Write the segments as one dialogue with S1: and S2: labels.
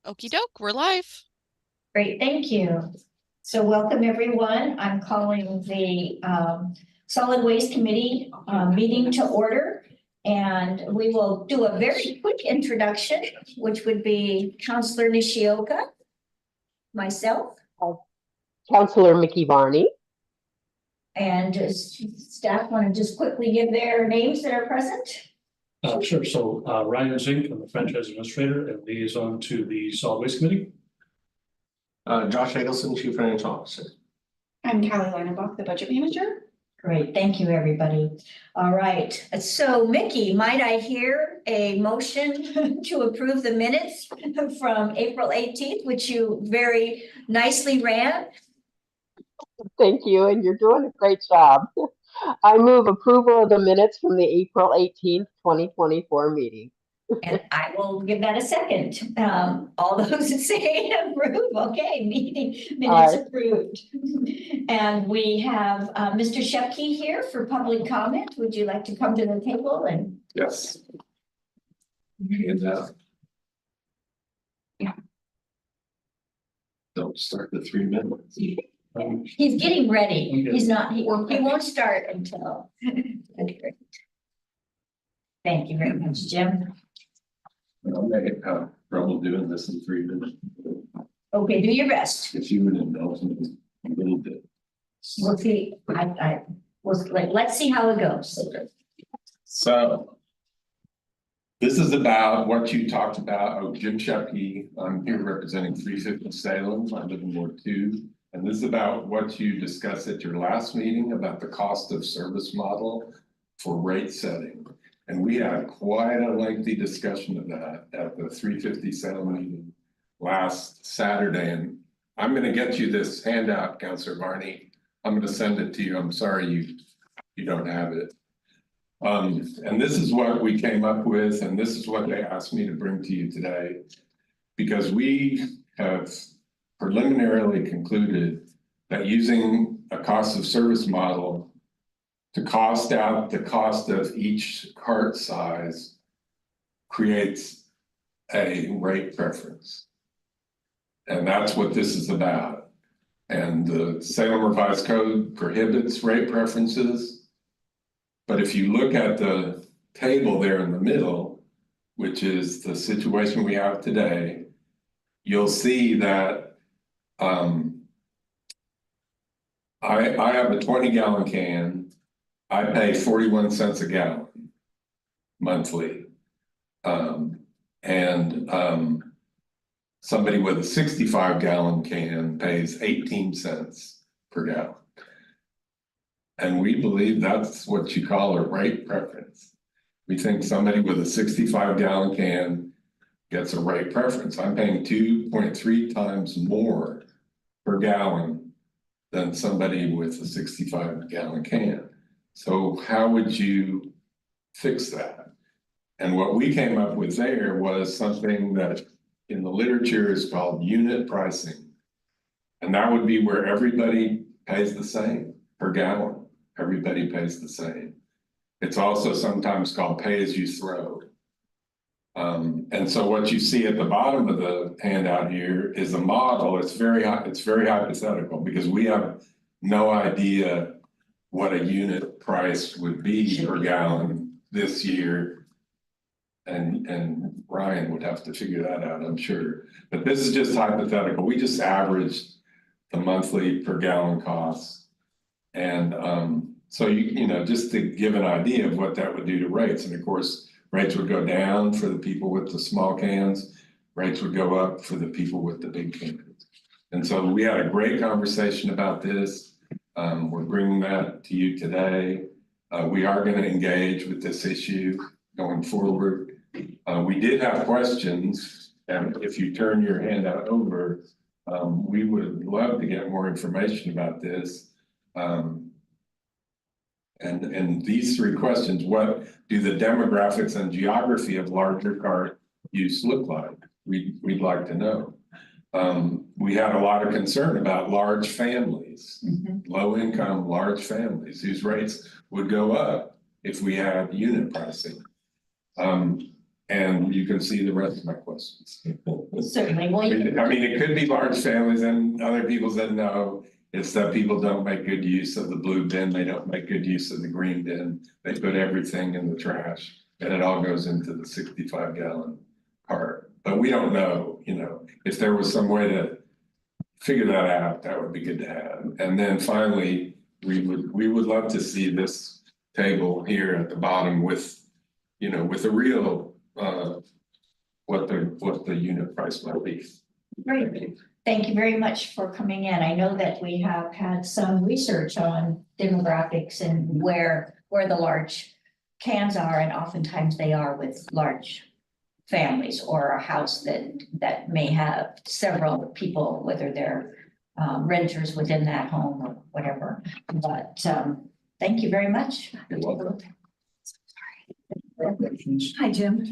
S1: Okie doke, we're live.
S2: Great, thank you. So welcome, everyone. I'm calling the Solid Waste Committee meeting to order. And we will do a very quick introduction, which would be Councilor Nishioka, myself.
S3: Councilor Mickey Varney.
S2: And does staff want to just quickly give their names that are present?
S4: Sure. So Ryan Zink, I'm the franchise administrator and liaison to the Solid Waste Committee.
S5: Josh Eggleston, Chief Financial Officer.
S6: I'm Callie Leinenbach, the budget manager.
S2: Great, thank you, everybody. All right, so Mickey, might I hear a motion to approve the minutes from April 18th, which you very nicely ran?
S3: Thank you, and you're doing a great job. I move approval of the minutes from the April 18th, 2024 meeting.
S2: And I will give that a second. All those that say approve, okay, meeting minutes approved. And we have Mr. Shepke here for public comment. Would you like to come to the table and?
S5: Yes. And don't start the 3 minutes.
S2: He's getting ready. He's not, he won't start until. Thank you very much, Jim.
S5: I'll make trouble doing this in 3 minutes.
S2: Okay, do your best.
S5: If you would indulge me a little bit.
S2: We'll see. I was like, let's see how it goes.
S5: So this is about what you talked about. Oh, Jim Shepke. I'm here representing 350 Salem. I live in Ward 2. And this is about what you discussed at your last meeting about the cost of service model for rate setting. And we had quite a lengthy discussion of that at the 350 Salem meeting last Saturday. And I'm going to get you this handout, Councilor Varney. I'm going to send it to you. I'm sorry you don't have it. And this is what we came up with, and this is what they asked me to bring to you today, because we have preliminarily concluded that using a cost of service model to cost out the cost of each cart size creates a rate preference. And that's what this is about. And the Salem Revised Code prohibits rate preferences. But if you look at the table there in the middle, which is the situation we have today, you'll see that I have a 20-gallon can. I pay 41 cents a gallon monthly. Somebody with a 65-gallon can pays 18 cents per gallon. And we believe that's what you call a rate preference. We think somebody with a 65-gallon can gets a rate preference. I'm paying 2.3 times more per gallon than somebody with a 65-gallon can. So how would you fix that? And what we came up with there was something that in the literature is called unit pricing. And that would be where everybody pays the same per gallon. Everybody pays the same. It's also sometimes called pay as you throw. And so what you see at the bottom of the handout here is a model. It's very hypothetical because we have no idea what a unit price would be per gallon this year. And Ryan would have to figure that out, I'm sure. But this is just hypothetical. We just averaged the monthly per gallon costs. And so you know, just to give an idea of what that would do to rates. And of course, rates would go down for the people with the small cans. Rates would go up for the people with the big cans. And so we had a great conversation about this. We're bringing that to you today. We are going to engage with this issue going forward. We did have questions, and if you turn your handout over, we would love to get more information about this. And these 3 questions: what do the demographics and geography of larger cart use look like? We'd like to know. We had a lot of concern about large families, low income, large families whose rates would go up if we had unit pricing. And you can see the rest of my questions.
S2: Certainly, well,
S5: I mean, it could be large families and other people said no. It's that people don't make good use of the blue bin. They don't make good use of the green bin. They put everything in the trash and it all goes into the 65-gallon cart. But we don't know, you know, if there was some way to figure that out, that would be good to have. And then finally, we would love to see this table here at the bottom with, you know, with a real, what the unit price might be.
S2: great. Thank you very much for coming in. I know that we have had some research on demographics and where the large cans are, and oftentimes they are with large families or a house that may have several people, whether they're renters within that home or whatever. But thank you very much.
S4: You're welcome.
S2: Hi, Jim.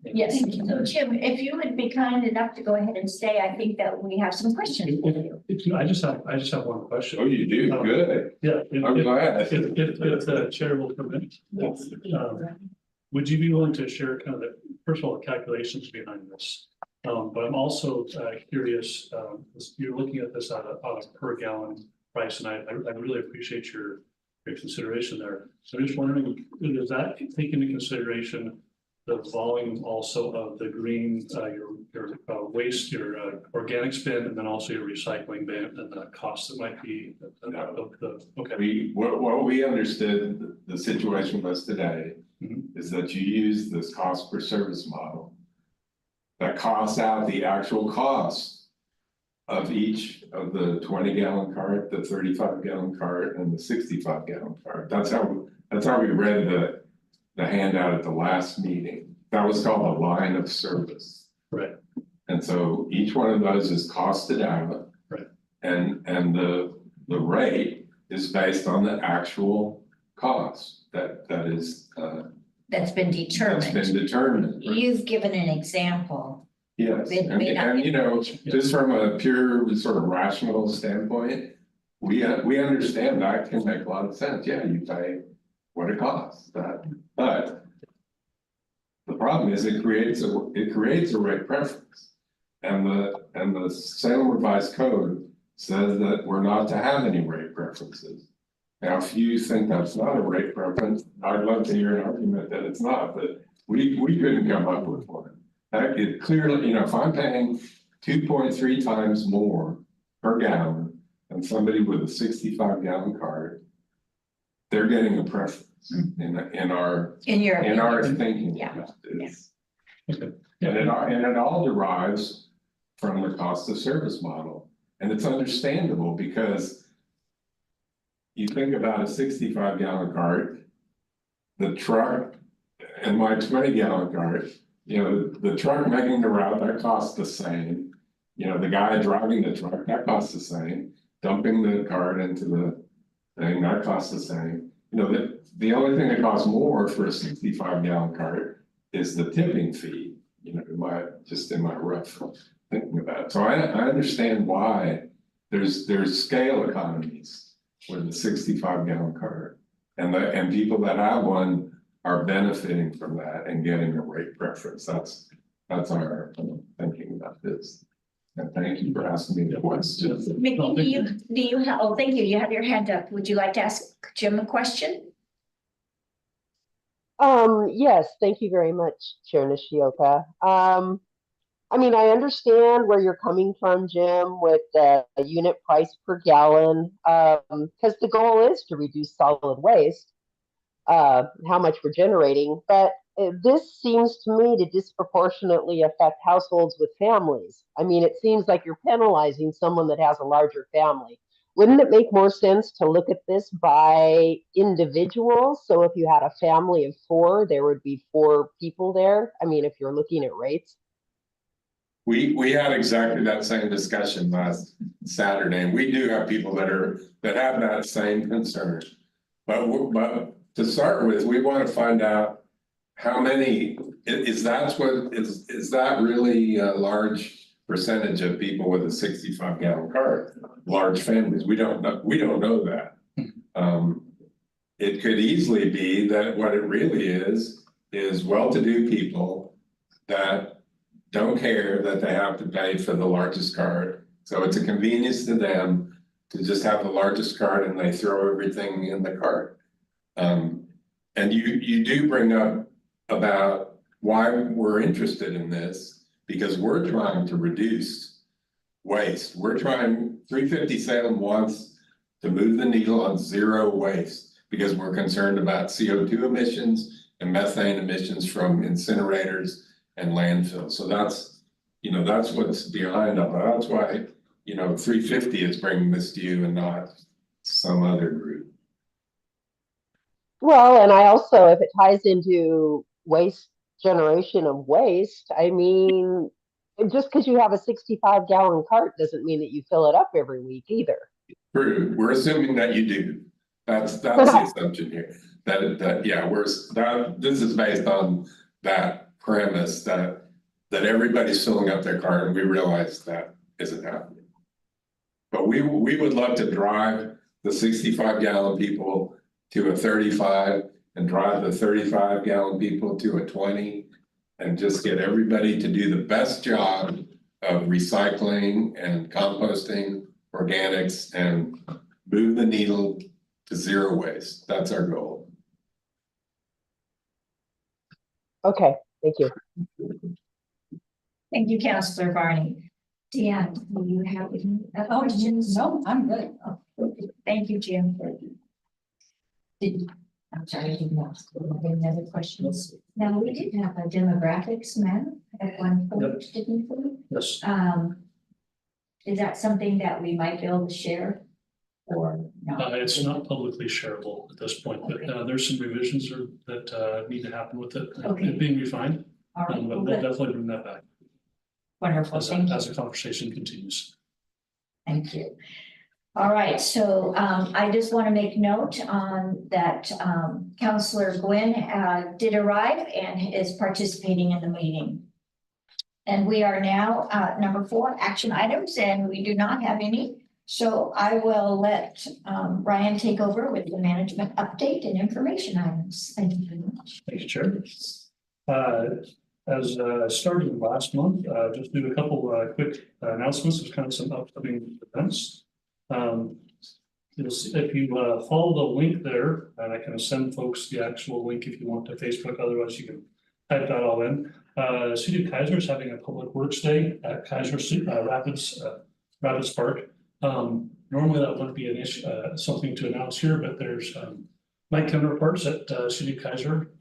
S2: Yes, so Jim, if you would be kind enough to go ahead and stay, I think that we have some questions for you.
S4: I just have one question.
S5: Oh, you do, good.
S4: Yeah.
S5: I'm glad.
S4: If the chair will permit.
S2: Yes.
S4: Would you be willing to share kind of the, first of all, the calculations behind this? But I'm also curious, you're looking at this on a per gallon price, and I really appreciate your consideration there. So I'm just wondering, does that take into consideration the volume also of the green, your waste, your organic bin, and then also your recycling bin, and the cost that might be okay.
S5: What we understood the situation was today is that you use this cost per service model that costs out the actual cost of each of the 20-gallon cart, the 35-gallon cart, and the 65-gallon cart. That's how we read the handout at the last meeting. That was called a line of service.
S4: Right.
S5: And so each one of those is costed out.
S4: Right.
S5: And the rate is based on the actual cost that is
S2: That's been
S5: that's been
S2: determined.
S5: determined.
S2: You've given an example.
S5: Yes,
S2: It may not
S5: and
S2: be-
S5: you know, just from a pure sort of rational standpoint, we understand that can make a lot of sense. Yeah, you pay what it costs, but the problem is it creates a rate preference. And the Salem Revised Code says that we're not to have any rate preferences. Now, if you think that's not a rate preference, I'd love to hear an argument that it's not, but we couldn't come up with one. That it clearly, you know, if I'm paying 2.3 times more per gallon than somebody with a 65-gallon cart, they're getting a preference in our thinking.
S2: Yeah.
S5: It's-
S4: Okay.
S5: And it all derives from the cost of service model. And it's understandable because you think about a 65-gallon cart, the truck, and my 20-gallon cart, you know, the truck making the route, that costs the same. You know, the guy driving the truck, that costs the same. Dumping the cart into the thing, that costs the same. You know, the only thing that costs more for a 65-gallon cart is the tipping fee, you know, in my rough thinking about it. So I understand why there's scale economies with the 65-gallon cart. And people that have one are benefiting from that and getting a rate preference. That's our thinking about this. And thank you for asking me the question.
S2: Mickey, do you have, oh, thank you. You have your hand up. Would you like to ask Jim a question?
S3: Yes, thank you very much, Chair Nishioka. I mean, I understand where you're coming from, Jim, with the unit price per gallon, because the goal is to reduce solid waste, how much we're generating. But this seems to me to disproportionately affect households with families. I mean, it seems like you're penalizing someone that has a larger family. Wouldn't it make more sense to look at this by individuals? So if you had a family of 4, there would be 4 people there. I mean, if you're looking at rates.
S5: We had exactly that same discussion last Saturday, and we do have people that have that same concern. But to start with, we want to find out how many, is that really a large percentage of people with a 65-gallon cart, large families? We don't know that. It could easily be that what it really is well-to-do people that don't care that they have to pay for the largest card. So it's a convenience to them to just have the largest card and they throw everything in the cart. And you do bring up about why we're interested in this, because we're trying to reduce waste. We're trying, 357 wants to move the needle on zero waste because we're concerned about CO2 emissions and methane emissions from incinerators and landfills. So that's, that's what's behind it. That's why, 350 is bringing this to you and not some other group.
S3: Well, and I also, if it ties into waste generation of waste, I mean, just because you have a 65-gallon cart doesn't mean that you fill it up every week either.
S5: We're assuming that you do. That's the assumption here. This is based on that premise that everybody's filling up their cart, and we realize that isn't happening. But we would love to drive the 65-gallon people to a 35 and drive the 35-gallon people to a 20 and just get everybody to do the best job of recycling and composting organics and move the needle to zero waste. That's our goal.
S3: Okay, thank you.
S2: Thank you, Councillor Varney. Deanne, do you have any questions?
S1: No, I'm good.
S2: Thank you, Jim. I'm sorry, I didn't ask. Any other questions? Now, we did have a demographics map at one point, didn't we?
S4: Yes.
S2: Is that something that we might be able to share or not?
S4: It's not publicly shareable at this point, but there's some revisions that need to happen with it.
S2: Okay.
S4: It being refined,
S2: All right,
S4: but
S2: well,
S4: we'll
S2: good.
S4: definitely bring that back
S2: Wonderful,
S4: as
S2: thank you.
S4: the conversation continues.
S2: Thank you. All right, so I just want to make note on that Councillor Gwynn did arrive and is participating in the meeting. And we are now number 4, action items, and we do not have any. So I will let Ryan take over with the management update and information items. Thank you very much.
S4: Thank you, Chair. As starting last month, just do a couple quick announcements of kind of some upcoming events. You'll see if you follow the link there, and I can send folks the actual link if you want to Facebook. Otherwise, you can type that all in. City of Kaiser is having a public works day at Kaiser Rapids Park. Normally that wouldn't be an issue, something to announce here, but there's my counterparts at City of Kaiser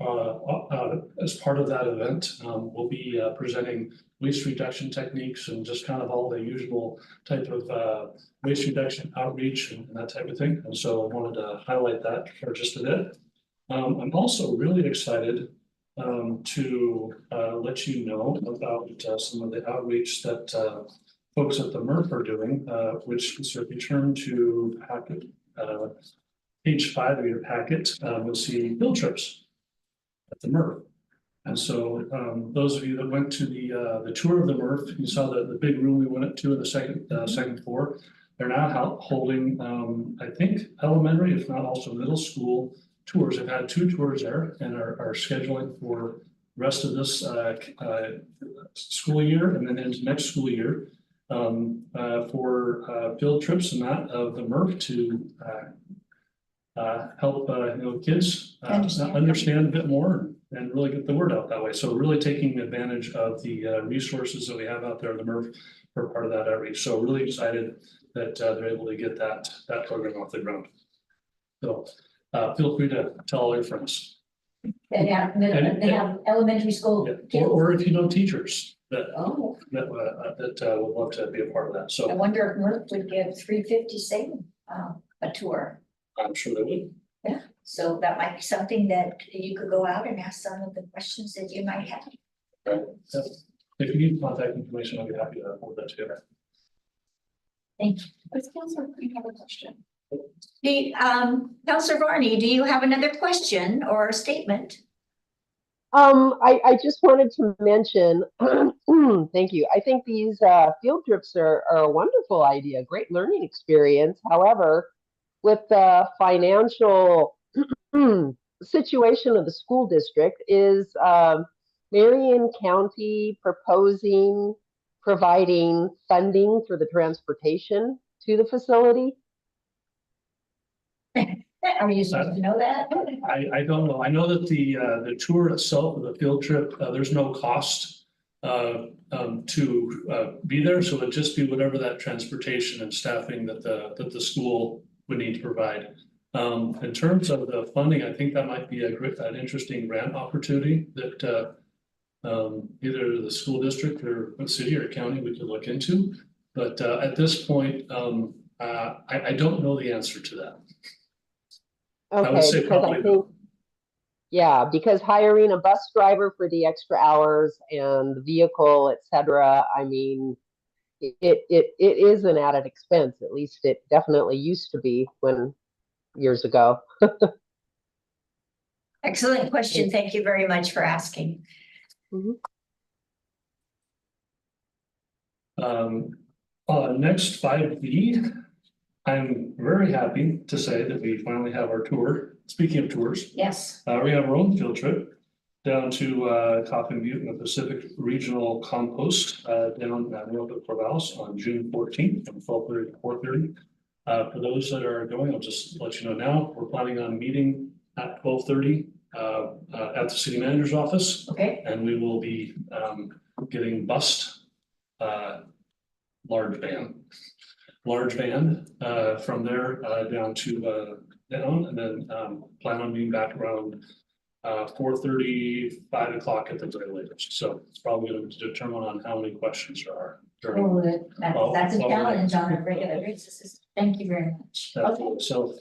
S4: as part of that event will be presenting waste reduction techniques and just kind of all the usual type of waste reduction outreach and that type of thing. And so I wanted to highlight that for just a bit. I'm also really excited to let you know about some of the outreach that folks at the MRF are doing, which is if you turn to packet, page 5 of your packet, you'll see field trips at the MRF. And so those of you that went to the tour of the MRF, you saw the big room we went to in the second floor. They're now holding, I think, elementary, if not also middle school tours. They've had 2 tours there and are scheduling for the rest of this school year and then into next school year for field trips and that of the MRF to help kids understand a bit more and really get the word out that way. So really taking advantage of the resources that we have out there in the MRF for part of that outreach. So really excited that they're able to get that program off the ground. So feel free to tell all your friends.
S2: They have elementary school.
S4: Yeah. Or if you know teachers that
S2: Oh,
S4: would love to be a part of that.
S2: I
S4: So
S2: wonder if MRF would give 350 Salem a tour.
S4: I'm sure they would.
S2: Yeah, so that might be something that you could go out and ask some of the questions that you might have.
S4: Yeah. If you need contact information, I'll be happy to forward that to you.
S2: Thank you.
S6: Councillor, you have a question.
S2: Councillor Varney, do you have another question or a statement?
S3: I just wanted to mention, thank you. I think these field trips are a wonderful idea, great learning experience. However, with the financial situation of the school district is Marion County proposing providing funding for the transportation to the facility?
S2: Are you supposed to know that?
S4: I don't know. I know that the tour itself, the field trip, there's no cost to be there, so it'd just be whatever that transportation and staffing that the school would need to provide. In terms of the funding, I think that might be an interesting grant opportunity that either the school district or the city or county we could look into. But at this point, I don't know the answer to that. I would
S3: Okay,
S4: say
S3: because I
S4: probably
S3: think,
S4: no.
S3: yeah, because hiring a bus driver for the extra hours and the vehicle, et cetera, I mean, it is an added expense. At least it definitely used to be years ago.
S2: Excellent question. Thank you very much for asking.
S4: Next 5B, I'm very happy to say that we finally have our tour. Speaking of tours,
S2: Yes.
S4: we have our own field trip down to Coffin Butte and the Pacific Regional Compost down at Norfolk Corvallis on June 14th from 12:30 to 4:30. For those that are going, I'll just let you know now, we're planning on meeting at 12:30 at the city manager's office,
S2: Okay.
S4: and we will be getting bused large van from there down to down, and then plan on being back around 4:30, 5 o'clock at the very latest. So it's probably going to determine on how many questions there are.
S2: Oh, that's a
S4: Well,
S2: challenge on a regular basis. Thank you very much. Okay.
S4: So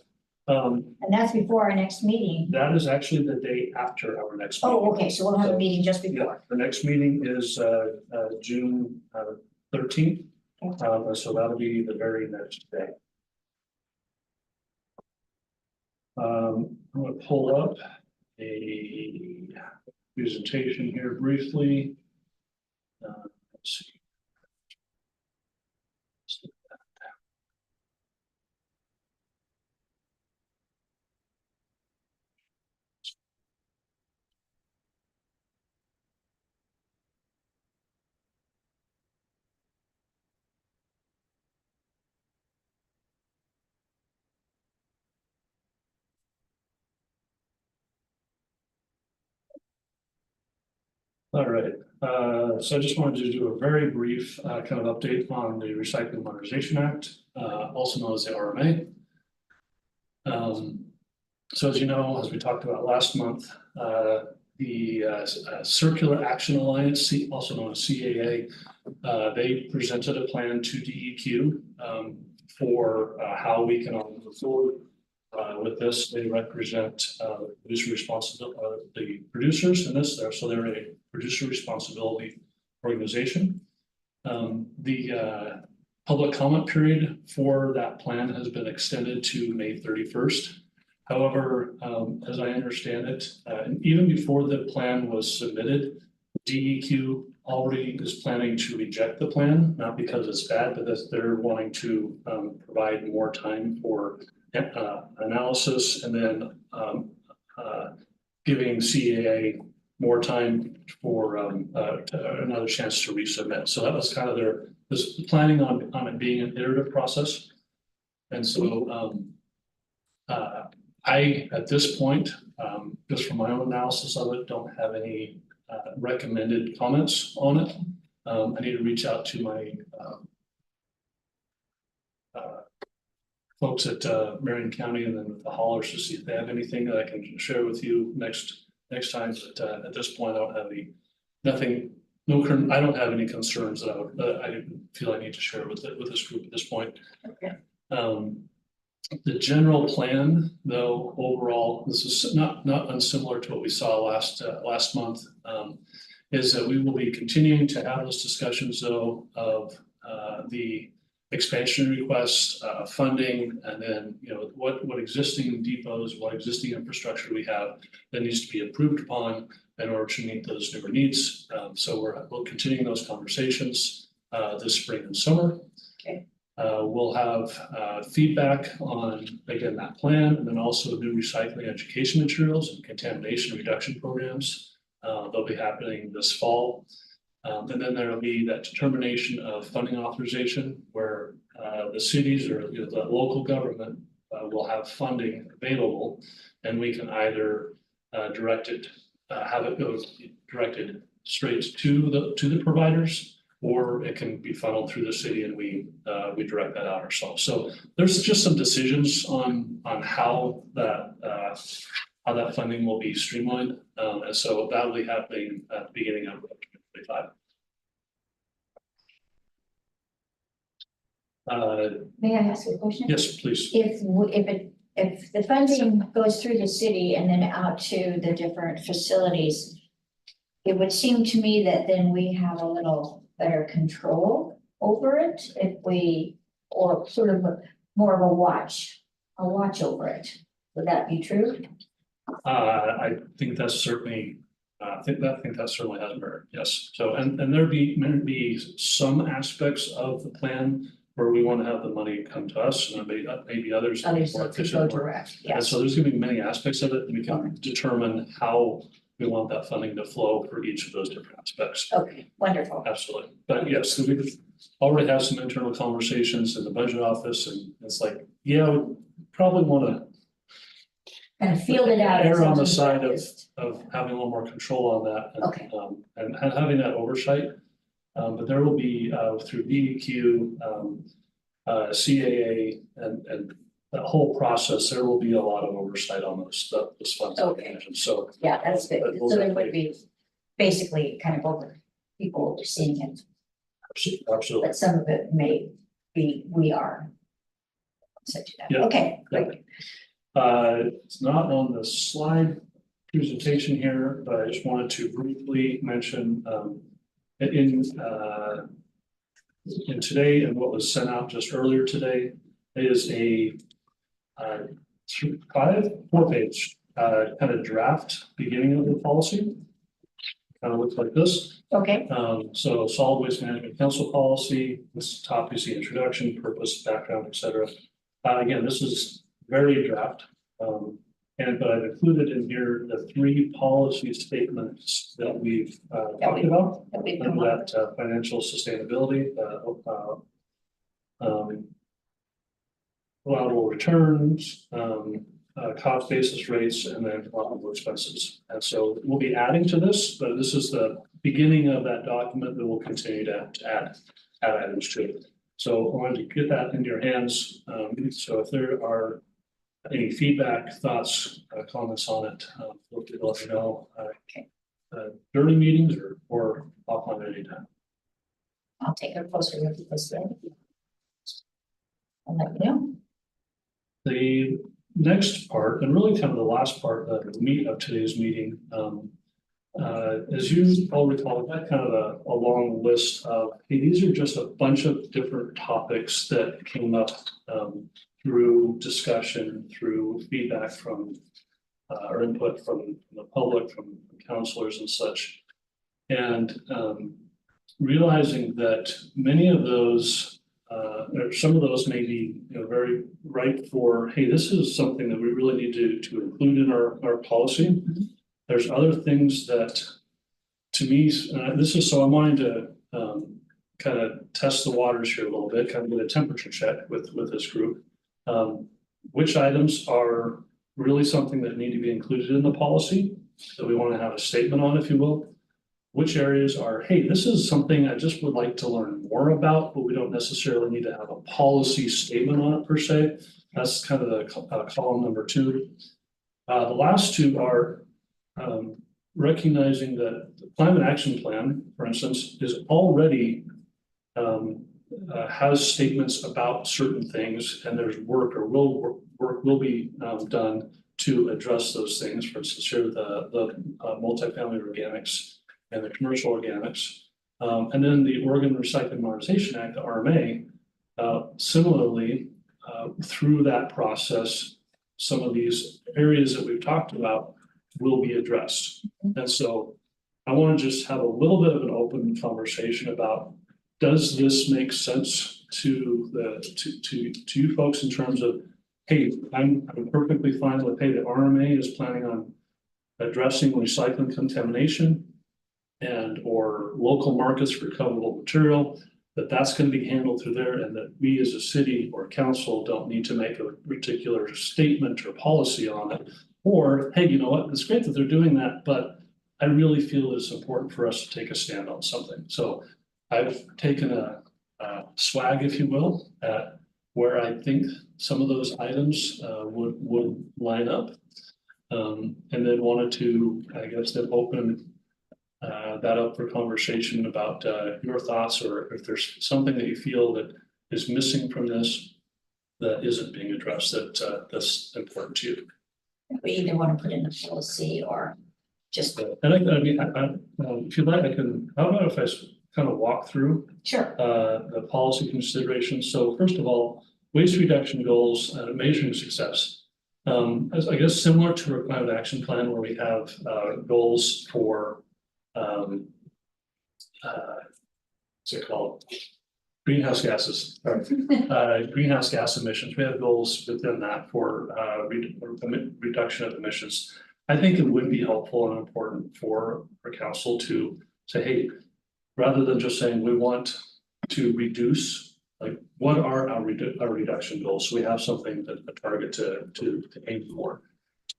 S2: And that's before our next meeting.
S4: that is actually the day after our next meeting.
S2: Oh, okay, so we'll have a meeting just
S4: Yeah,
S2: before.
S4: the next meeting is June 13th. So that'll be the very next day. I'm gonna pull up a presentation here briefly. Let's see. All right, so I just wanted to do a very brief kind of update on the Recycling Modernization Act, also known as the RMA. So as you know, as we talked about last month, the Circular Action Alliance, also known as CAA, they presented a plan to DEQ for how we can all move forward. With this, they represent producer responsibility, the producers in this, so they're a producer responsibility organization. The public comment period for that plan has been extended to May 31st. However, as I understand it, even before the plan was submitted, DEQ already is planning to reject the plan, not because it's bad, but that they're wanting to provide more time for analysis, and then giving CAA more time for another chance to resubmit. So that was kind of their planning on it being an iterative process. And so I, at this point, just from my own analysis of it, don't have any recommended comments on it. I need to reach out to my folks at Marion County and then with the haulers to see if they have anything that I can share with you next time. But at this point, I don't have I don't have any concerns that I feel I need to share with this group at this point.
S2: Okay.
S4: The general plan, though, overall, this is not unsimilar to what we saw last month, is that we will be continuing to have those discussions, though, of the expansion requests, funding, and then, you know, what existing depots, what existing infrastructure we have that needs to be improved upon in order to meet those newer needs. So we'll continue those conversations this spring and summer.
S2: Okay.
S4: We'll have feedback on, again, that plan, and then also new recycling education materials and contamination reduction programs They'll be happening this fall. And then there'll be that determination of funding authorization where the cities or the local government will have funding available. And we can either direct it, have it go directed straight to the providers, or it can be funneled through the city and we direct that out ourselves. So there's just some decisions on how that funding will be streamlined. And so that'll be happening at the beginning of 2025.
S2: May I ask a question?
S4: Yes, please.
S2: If the funding goes through the city and then out to the different facilities, it would seem to me that then we have a little better control over it or sort of more of a watch over it. Would that be true?
S4: I think that's certainly, I think that certainly has merit, yes. So, and there'd be some aspects of the plan where we want to have the money come to us, and maybe others.
S2: Others
S4: more
S2: that could
S4: efficient,
S2: go
S4: more-
S2: direct,
S4: And
S2: yes.
S4: so there's gonna be many aspects of it, and we can determine how we want that funding to flow for each of those different aspects.
S2: Okay, wonderful.
S4: Absolutely. But yes, we already have some internal conversations in the budget office, and it's like, yeah, we probably wanna
S2: Kind of field it out.
S4: err on the
S2: as
S4: side
S2: something
S4: of having a little more control on that.
S2: Okay.
S4: And having that oversight. But there will be, through DEQ, CAA, and that whole process, there will be a lot of oversight on those funds.
S2: Okay.
S4: So,
S2: Yeah, that's good.
S4: But we'll
S2: So there would
S4: definitely-
S2: be basically kind of people overseeing it,
S4: absolutely.
S2: but some of it may be, we are. So to that.
S4: Yeah.
S2: Okay,
S4: Yeah.
S2: great.
S4: It's not on the slide presentation here, but I just wanted to briefly mention, in today and what was sent out just earlier today is a 4-page kind of draft beginning of the policy. Kind of looks like this.
S2: Okay,
S4: So Solid Waste Management Council policy, this top is the introduction, purpose, background, et cetera. Again, this is very draft. But I've included in here the 3 policy statements that we've talked about.
S2: that we've
S4: And
S2: come up
S4: that financial sustainability, allowable returns, cost basis rates, and then allowable expenses. And so we'll be adding to this, but this is the beginning of that document that we'll continue to add items to it. So I wanted to get that in your hands. So if there are any feedback, thoughts, comments on it, feel free to let me know. During meetings or offline at any time.
S2: I'll take a closer look at this then. I'll let you know.
S4: The next part, and really kind of the last part of the meat of today's meeting, as you all recall, we've got kind of a long list of, hey, these are just a bunch of different topics that came up through discussion, through feedback from or input from the public, from counselors and such. And realizing that many of those, or some of those may be, very ripe for, hey, this is something that we really need to include in our policy. There's other things that, to me, this is, so I'm wanting to kind of test the waters here a little bit, kind of get a temperature check with this group. Which items are really something that need to be included in the policy that we want to have a statement on, if you will? Which areas are, hey, this is something I just would like to learn more about, but we don't necessarily need to have a policy statement on it per se. That's kind of the column number 2. The last 2 are recognizing that the climate action plan, for instance, is already has statements about certain things, and there's work will be done to address those things. For instance, here the multifamily organics and the commercial organics, and then the Oregon Recycling Modernization Act, the RMA, similarly through that process, some of these areas that we've talked about will be addressed. And so I want to just have a little bit of an open conversation about, does this make sense to you folks in terms of, hey, I'm perfectly fine with, hey, the RMA is planning on addressing recycling contamination and or local markets for recoverable material, that's going to be handled through there, and that we as a city or council don't need to make a particular statement or policy on it. Or, hey, you know what, it's great that they're doing that, but I really feel it's important for us to take a stand on something. So I've taken a swag, if you will, at where I think some of those items would line up. And then wanted to, I guess, then open that up for conversation about your thoughts, or if there's something that you feel that is missing from this that isn't being addressed, that's important to you.
S2: We either want to put in a policy or just,
S4: And I mean, if you'd like, I can, how about if I kind of walk through
S2: sure,
S4: the policy considerations. So first of all, waste reduction goals, measuring success. As I guess similar to our climate action plan, where we have goals for what's it called? Greenhouse gases, greenhouse gas emissions. We have goals within that for reduction of emissions. I think it would be helpful and important for council to say, hey, rather than just saying we want to reduce, like what are our reduction goals? So we have something that a target to aim for.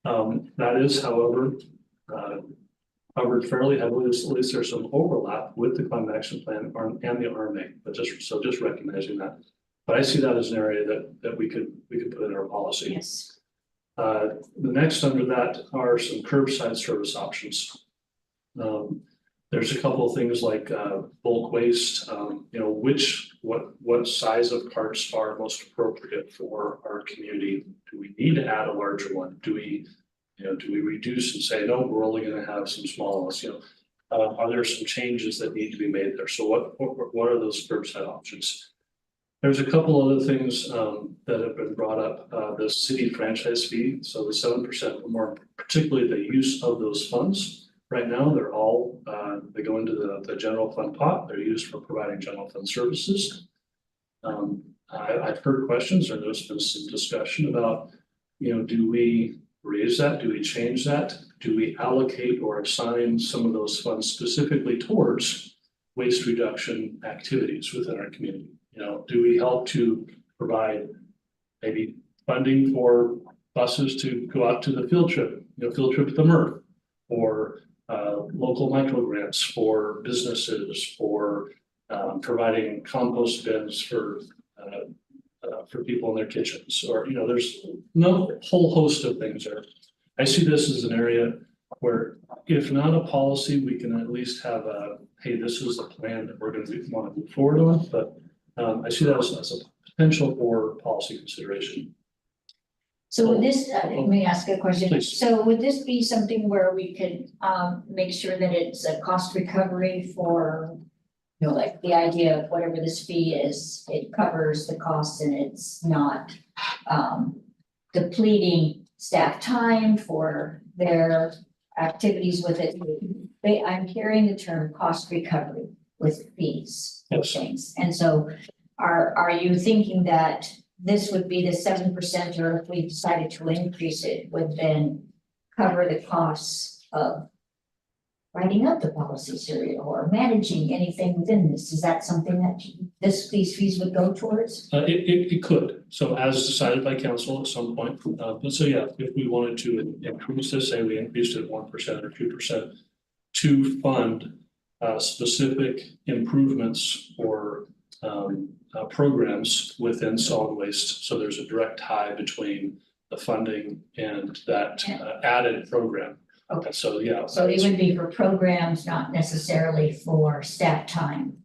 S4: That is, however, covered fairly heavily. At least there's some overlap with the climate action plan and the RMA, but just recognizing that. But I see that as an area that we could put in our policy.
S2: yes.
S4: The next under that are some curbside service options. There's a couple of things like bulk waste, what size of carts are most appropriate for our community? Do we need to add a larger one? Do we reduce and say, no, we're only going to have some small ones? Are there some changes that need to be made there? So what are those curbside options? There's a couple other things that have been brought up, the city franchise fee. So the 7%, more particularly the use of those funds. Right now, they're all, they go into the general fund pot. They're used for providing general fund services. I've heard questions, or there's been some discussion about, do we raise that? Do we change that? Do we allocate or assign some of those funds specifically towards waste reduction activities within our community? Do we help to provide maybe funding for buses to go out to the field trip to the MRF, or local micro grants for businesses, for providing compost bins for people in their kitchens, or there's no whole host of things there. I see this as an area where, if not a policy, we can at least have a, hey, this is the plan that we're going to want to move forward on. But I see that as a potential for policy consideration.
S2: So would this, let me ask a question.
S4: Please.
S2: So would this be something where we could make sure that it's a cost recovery for, like the idea of whatever this fee is, it covers the costs and it's not depleting staff time for their activities with it? I'm hearing the term cost recovery with fees and
S4: Yes.
S2: things. And so are you thinking that this would be the 7%, or if we decided to increase it, would then cover the costs of writing up the policies or managing anything within this? Is that something that these fees would go towards?
S4: It could. So as decided by council at some point. But so yeah, if we wanted to increase this, say we increased it 1% or 2% to fund specific improvements or programs within solid waste. So there's a direct tie between the funding and that added program.
S2: Okay.
S4: So yeah.
S2: So it would be for programs, not necessarily for staff time.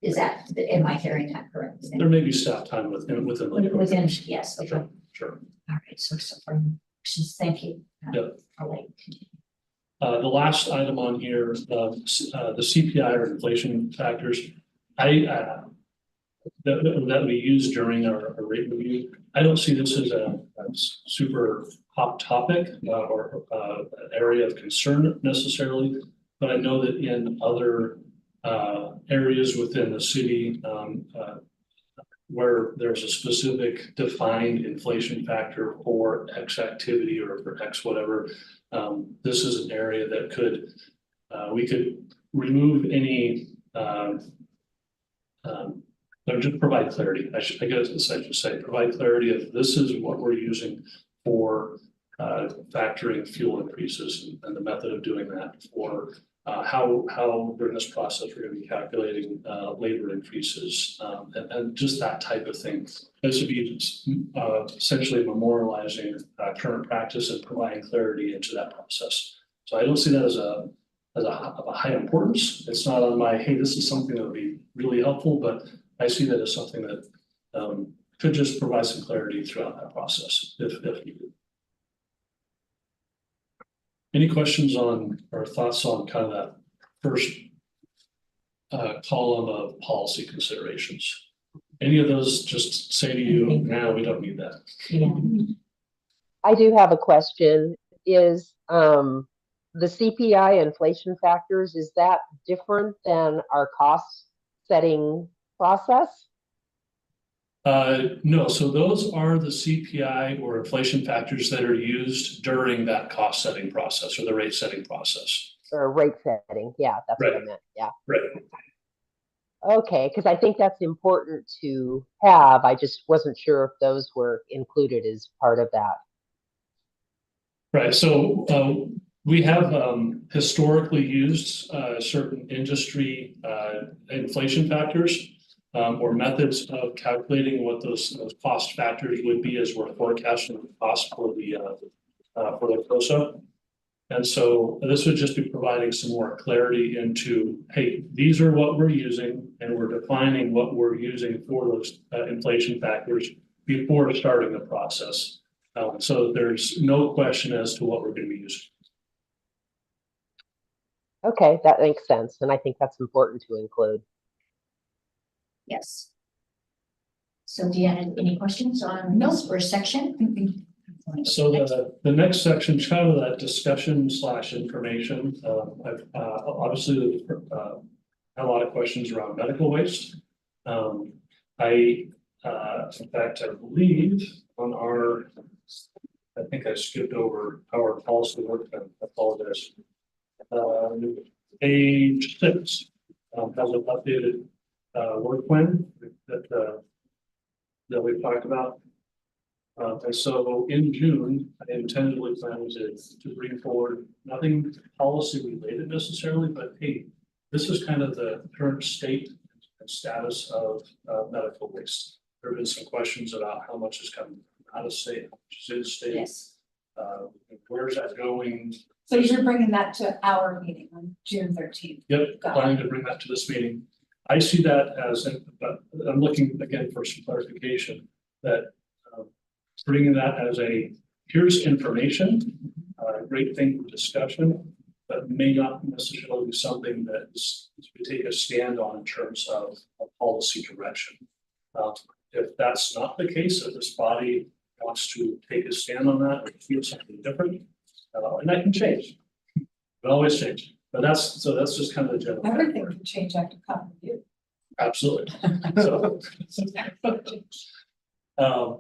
S2: Am I hearing that correctly?
S4: There may be staff time within.
S2: Within, yes, okay. All
S4: Sure.
S2: right, so for questions, thank you.
S4: Yep.
S2: I'll wait.
S4: The last item on here, the CPI or inflation factors, that we use during our rate review. I don't see this as a super hot topic or an area of concern necessarily, but I know that in other areas within the city where there's a specific defined inflation factor for X activity or for X whatever, This is an area that we could remove any, or just provide clarity. I guess I should say, provide clarity if this is what we're using for factoring fuel increases and the method of doing that, or how during this process we're going to be calculating labor increases, and just that type of thing. This would be essentially memorializing current practice and providing clarity into that process. So I don't see that as of a high importance. It's not on my, hey, this is something that would be really helpful, but I see that as something that could just provide some clarity throughout that process if needed. Any questions on or thoughts on kind of that first column of policy considerations? Any of those just say to you, nah, we don't need that.
S2: Yeah.
S3: I do have a question. Is the CPI inflation factors, is that different than our cost setting process?
S4: No, so those are the CPI or inflation factors that are used during that cost setting process or the rate setting process.
S3: Or rate setting? Yeah, that's what I
S4: Right.
S3: meant. Yeah.
S4: Right.
S3: Okay, because I think that's important to have. I just wasn't sure if those were included as part of that.
S4: Right, so we have historically used certain industry inflation factors or methods of calculating what those cost factors would be as we're forecasting the cost for the COSA. And so this would just be providing some more clarity into, hey, these are what we're using, and we're defining what we're using for those inflation factors before starting the process. So there's no question as to what we're going to be using.
S3: Okay, that makes sense. And I think that's important to include.
S2: Yes. So do you have any questions on this first section?
S4: So the next section, kind of that discussion / information. I've obviously had a lot of questions around medical waste. In fact, I believe on I think I skipped over our policy work. I apologize. Page 6 has an updated work plan that we've talked about. And so in June, I intendedly planned to bring forward nothing policy related necessarily, but hey, this is kind of the current state and status of medical waste. There have been some questions about how much is coming out of state, how much is in state.
S2: Yes.
S4: Where's that going?
S6: So you're bringing that to our meeting on June 13th.
S4: Yep,
S6: Got it.
S4: planning to bring that to this meeting. I see that as, but I'm looking again for some clarification that bringing that as here's information, great thing for discussion, but may not necessarily be something that we take a stand on in terms of a policy direction. If that's not the case, if this body wants to take a stand on that or feel something different, and that can change. It always change. But that's just kind of the general.
S6: Everything can change after common review.
S4: Absolutely. So,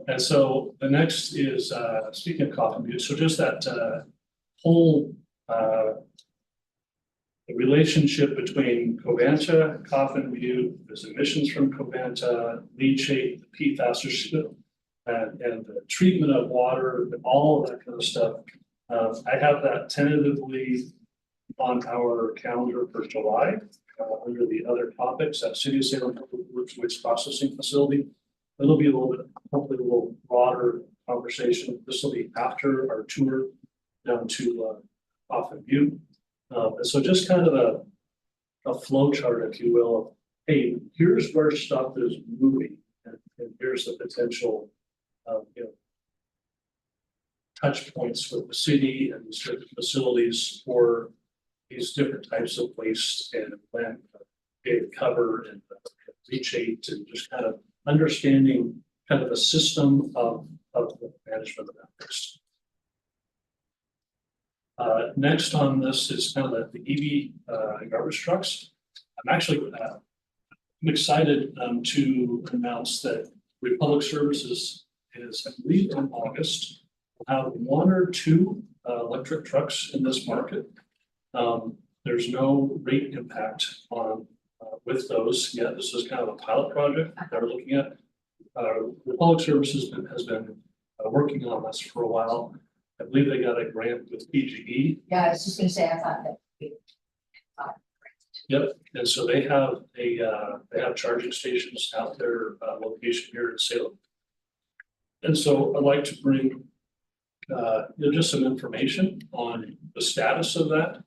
S4: and so the next is speaking of Coffin Butte. So just that whole the relationship between Covanta, Coffin Butte, there's emissions from Covanta, leachate, the PFAS, and the treatment of water, and all of that kind of stuff. I have that tentatively on our calendar for July under the other topics at City of Salem Waste Processing Facility. It'll be a little bit, hopefully a little broader conversation. This will be after our tour down to Coffin Butte. And so just kind of a flow chart, if you will, of, hey, here's where stuff is moving, and here's the potential touch points with the city and certain facilities for these different types of waste and plant cover and leachate, and just kind of understanding kind of the system of the management of that waste. Next on this is kind of the EV garbage trucks. I'm actually I'm excited to announce that Republic Services is, I believe, in August, will have 1 or 2 electric trucks in this market. There's no rate impact on, with those yet. This is kind of a pilot project that we're looking at. Republic Services has been working on this for a while. I believe they got a grant with PGE.
S6: Yeah, I was just gonna say, I thought that.
S4: Yep, and so they have they have charging stations out their location here in Salem. And so I'd like to bring just some information on the status of that.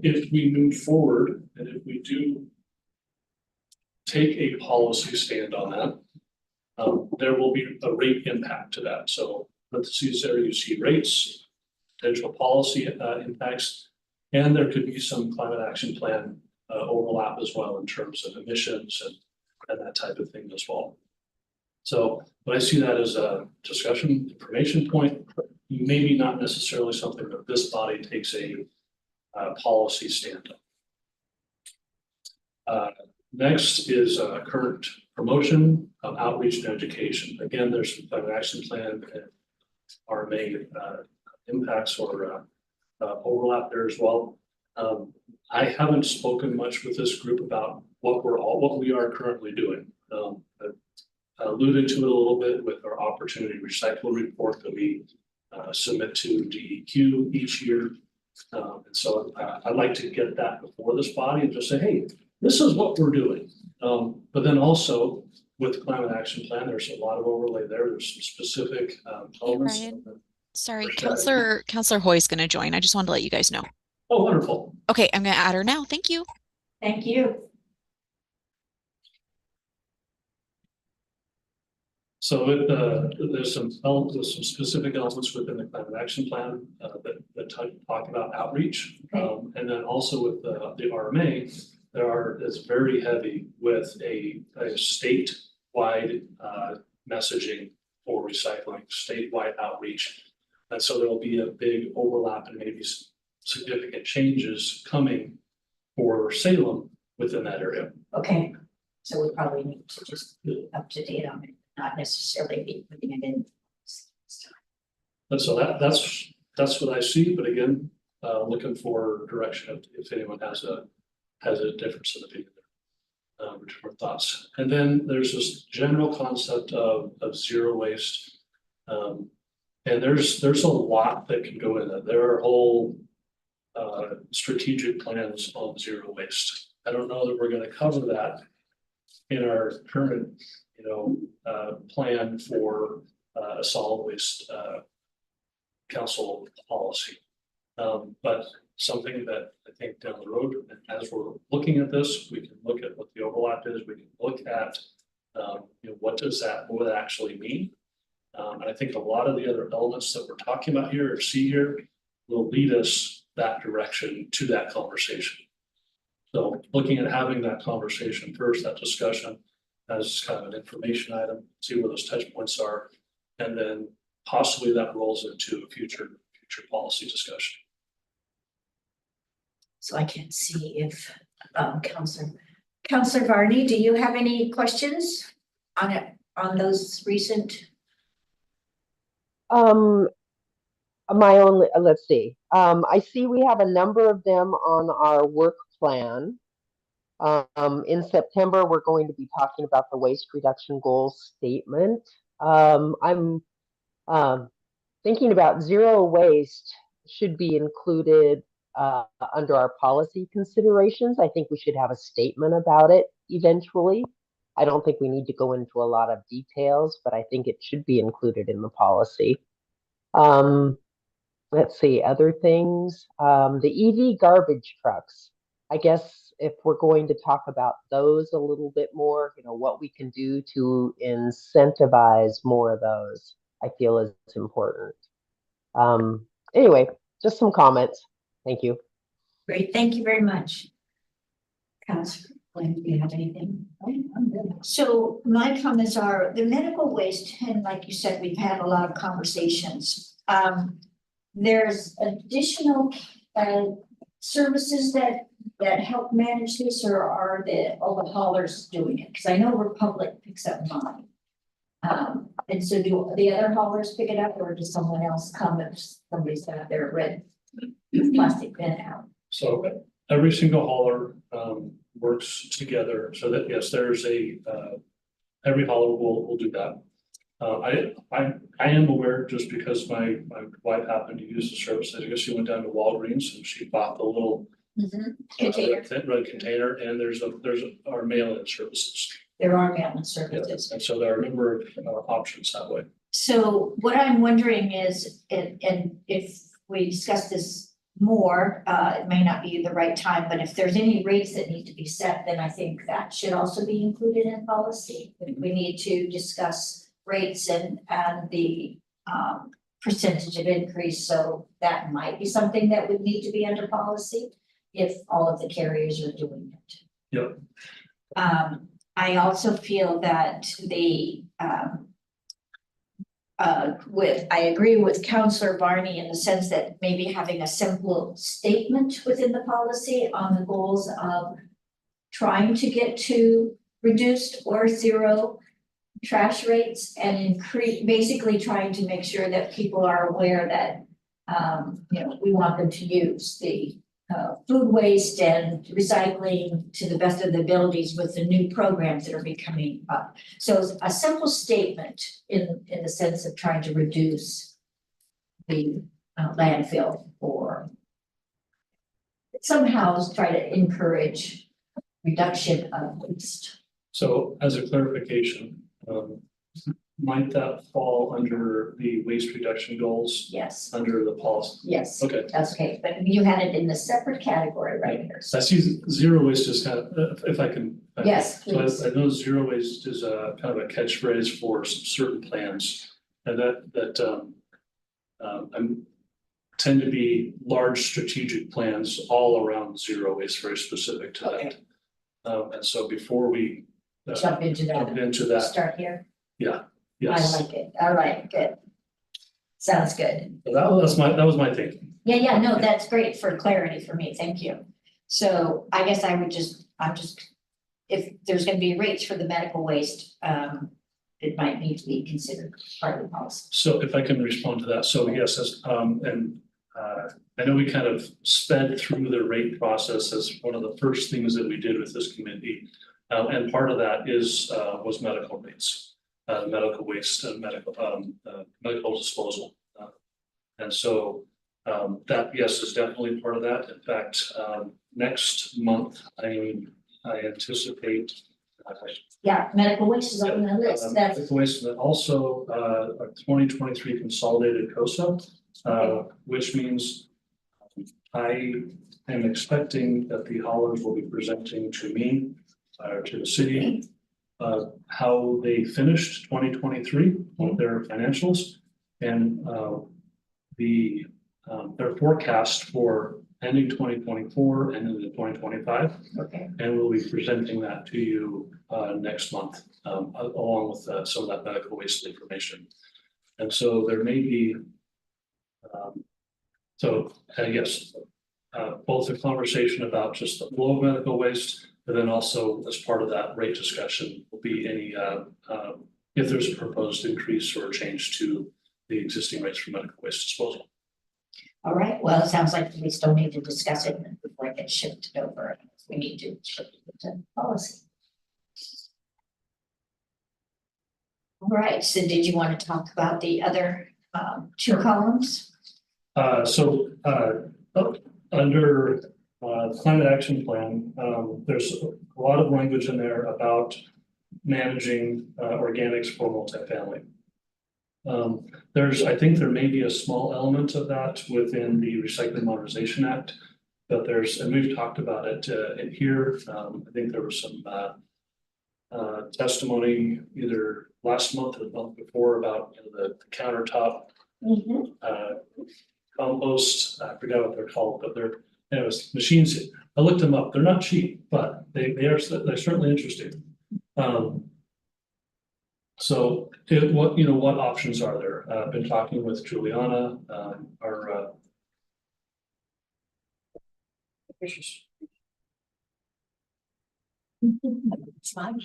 S4: If we move forward and if we do take a policy stand on that, there will be a rate impact to that. So let's see there you see rates, potential policy impacts, and there could be some climate action plan overlap as well in terms of emissions and that type of thing as well. So, but I see that as a discussion information point, maybe not necessarily something that this body takes a policy stand on. Next is current promotion of outreach and education. Again, there's some climate action plan and RMA impacts or overlap there as well. I haven't spoken much with this group about what we are currently doing. I alluded to it a little bit with our opportunity recycle report that we submit to DEQ each year. And so I'd like to get that before this body and just say, hey, this is what we're doing. But then also with climate action plan, there's a lot of overlay there. There's some specific elements.
S1: Ryan, sorry,
S4: Sure.
S1: Counselor Hoy is going to join. I just wanted to let you guys know.
S4: Oh, wonderful.
S1: Okay, I'm going to add her now. Thank you.
S2: Thank you.
S4: So there's some specific elements within the climate action plan that talk about outreach. And then also with the RMA, it's very heavy with a statewide messaging for recycling, statewide outreach. And so there'll be a big overlap and maybe significant changes coming for Salem within that area.
S2: Okay, so we probably need to just be up to date on it, not necessarily be putting it in.
S4: And so that's what I see, but again, looking for direction if anyone has a difference in opinion there, or thoughts. And then there's this general concept of zero waste. And there's a lot that can go in it. There are whole strategic plans on zero waste. I don't know that we're going to cover that in our current, plan for a solid waste council policy. But something that I think down the road, as we're looking at this, we can look at what the overlap is. We can look at, what would that actually mean? And I think a lot of the other elements that we're talking about here or see here will lead us that direction to that conversation. So looking at having that conversation first, that discussion as kind of an information item, see where those touch points are, and then possibly that rolls into a future policy discussion.
S2: So I can't see if Counselor Varney, do you have any questions on it, on those recent?
S3: My only, let's see. I see we have a number of them on our work plan. In September, we're going to be talking about the waste reduction goals statement. I'm thinking about zero waste should be included under our policy considerations. I think we should have a statement about it eventually. I don't think we need to go into a lot of details, but I think it should be included in the policy. Let's see, other things. The EV garbage trucks. I guess if we're going to talk about those a little bit more, what we can do to incentivize more of those, I feel is important. Anyway, just some comments. Thank you.
S2: Great, thank you very much. Counselor, do you have anything? I'm good. So my comments are the medical waste, and like you said, we've had a lot of conversations. There's additional services that help manage this, or are all the haulers doing it? Because I know Republic picks up mine. And so do the other haulers pick it up or does someone else come if somebody's got their red plastic bin out?
S4: So every single hauler works together so that, yes, there's every hauler will do that. I am aware just because my wife happened to use the service. I guess she went down to Walgreens and she bought the little
S2: Container,
S4: red container, and there's our mail-in services.
S2: there are mail-in
S4: Yes,
S2: services.
S4: and so there are a number of options that way.
S2: So what I'm wondering is, and if we discuss this more, it may not be the right time, but if there's any rates that need to be set, then I think that should also be included in policy. If we need to discuss rates and the percentage of increase, so that might be something that would need to be under policy if all of the carriers are doing it.
S4: Yep.
S2: I also feel that I agree with Counselor Barney in the sense that maybe having a simple statement within the policy on the goals of trying to get to reduced or zero trash rates and basically trying to make sure that people are aware that, we want them to use the food waste and recycling to the best of the abilities with the new programs that are becoming up. So a simple statement in the sense of trying to reduce the landfill or somehow try to encourage reduction of waste.
S4: So as a clarification, might that fall under the waste reduction goals
S2: Yes,
S4: under the policy?
S2: yes,
S4: Okay.
S2: that's okay, but you had it in the separate category right here.
S4: So I see zero waste is kind of, if I can.
S2: Yes,
S4: So
S2: please.
S4: I know zero waste is a kind of a catchphrase for some certain plans. And that tend to be large strategic plans all around zero waste, very specific to
S2: Okay.
S4: that. And so before we
S2: Jump into
S4: jump
S2: that,
S4: into that,
S2: start here. I
S4: yes.
S2: like it. All right, good. Sounds good.
S4: So that was my thinking.
S2: Yeah, no, that's great for clarity for me. Thank you. So I guess if there's gonna be rates for the medical waste, it might need to be considered part of the policy.
S4: So if I can respond to that, so yes, I know we kind of sped through the rate process as one of the first things that we did with this committee. And part of that was medical rates, medical waste and medical disposal. And so that, yes, is definitely part of that. In fact, next month, I anticipate.
S2: Yeah, medical waste is on the list. That's,
S4: Medical waste, and then also a 2023 consolidated COSA, which means I am expecting that the haulers will be presenting to me, to the city, how they finished 2023, their financials, and their forecast for ending 2024 and into 2025.
S2: okay.
S4: And we'll be presenting that to you next month, along with some of that medical waste information. And so there may be, yes, both a conversation about just the flow of medical waste, but then also as part of that rate discussion will be any, if there's a proposed increase or change to the existing rates for medical waste disposal.
S2: All right, well, it sounds like we still need to discuss it before it gets shifted over. We need to shift it to policy. All right, so did you want to talk about the other two columns?
S4: Under climate action plan, there's a lot of language in there about managing organics for multifamily. I think there may be a small element of that within the Recycling Modernization Act, but and we've talked about it in here. I think there was some testimony either last month or the month before about the countertop compost. I forgot what they're called, but anyways, machines. I looked them up. They're not cheap, but they're certainly interesting. So what options are there? I've been talking with Juliana, our
S2: It's fine.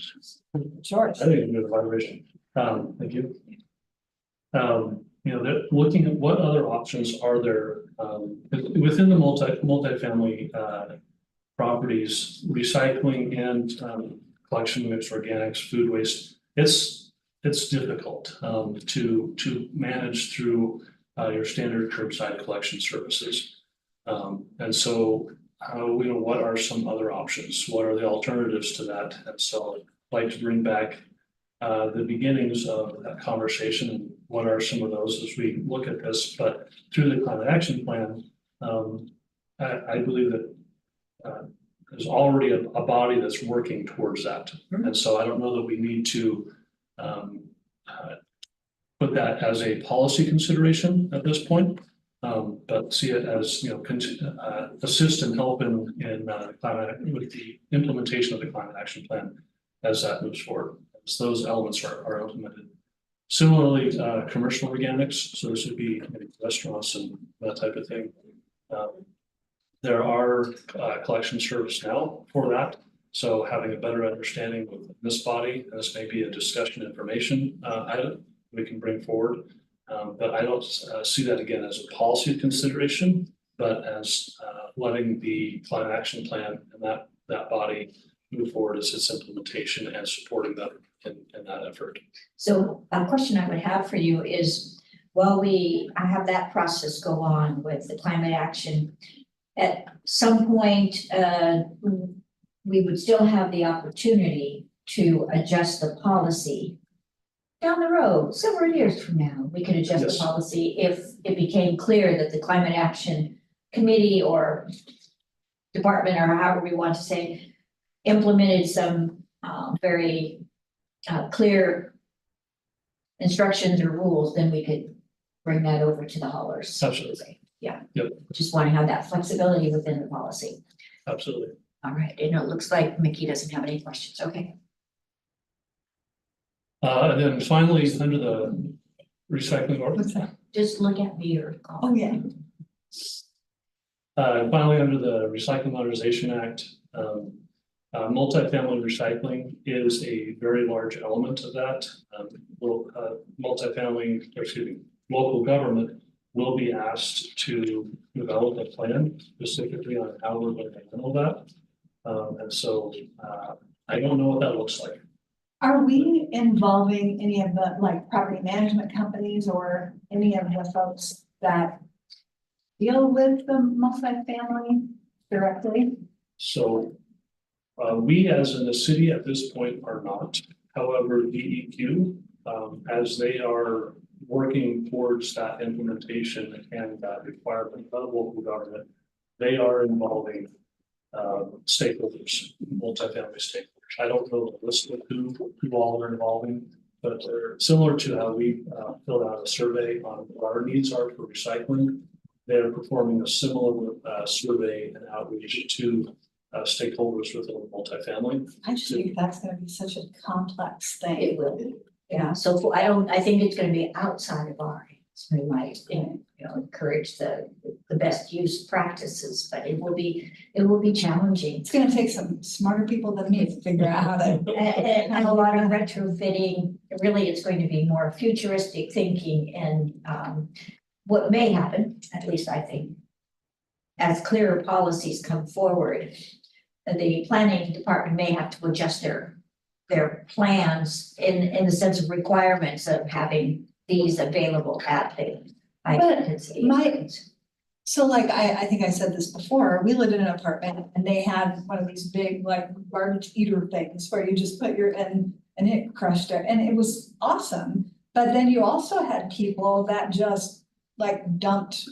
S2: Sure.
S4: I think it's a good vibration. Thank you. You know, that looking at what other options are there, within the multifamily, properties, recycling and, collection of mixed organics, food waste, it's difficult, to manage through, your standard curbside collection services. And so, you know, what are some other options? What are the alternatives to that? And so I'd like to bring back the beginnings of that conversation and what are some of those as we look at this, but through the climate action plan, I believe that there's already a body that's working towards that. And so I don't know that we need to put that as a policy consideration at this point. But see it as, you know, assist and help in climate with the implementation of the climate action plan as that moves forward, as those elements are implemented. Similarly, commercial organics, so this would be maybe restaurants and that type of thing. There are collection service now for that. So having a better understanding with this body, this may be a discussion information item we can bring forward. But I don't see that again as a policy consideration, but as letting the climate action plan and that body move forward as its implementation and supporting that in that effort.
S2: So a question I would have for you is, while I have that process go on with the climate action, at some point, we would still have the opportunity to adjust the policy down the road, several years from now. We could adjust
S4: Yes.
S2: the policy if it became clear that the climate action committee or department, or however we want to say, implemented some very clear instructions or rules, then we could bring that over to the haulers.
S4: Absolutely.
S2: Yeah.
S4: Yep.
S2: Just want to have that flexibility within the policy.
S4: Absolutely.
S2: All right, and it looks like Mickey doesn't have any questions. Okay.
S4: And then finally, under the recycling
S6: What's
S4: or
S6: that?
S2: Just look at me or call.
S6: Oh, yeah.
S4: finally, under the Recycling Modernization Act, multifamily recycling is a very large element of that. Multifamily, or excuse me, local government will be asked to develop a plan specifically on how we're going to handle that. And so I don't know what that looks like.
S6: Are we involving any of the like property management companies or any of the folks that deal with the multifamily directly?
S4: So we as in the city at this point are not. However, DEQ, as they are working towards that implementation and that requirement of local government, they are involving stakeholders, multifamily stakeholders. I don't know the list of who all are involving, but they're similar to how we filled out a survey on what our needs are for recycling. They're performing a similar survey and outreach to stakeholders within multifamily.
S6: I just think that's gonna be such a complex thing.
S2: It will be. Yeah, so I think it's gonna be outside of our hands. We might, you know, encourage the best use practices, but it will be challenging.
S6: It's gonna take some smarter people than me to figure out how to.
S2: And a lot of retrofitting. Really, it's going to be more futuristic thinking and what may happen, at least I think, as clearer policies come forward, the planning department may have to adjust their plans in the sense of requirements of having these available at the high
S6: But
S2: intensity.
S6: So like, I think I said this before, we lived in an apartment and they had one of these big like garbage eater things where you just put and it crushed it and it was awesome. But then you also had people that just like dumped,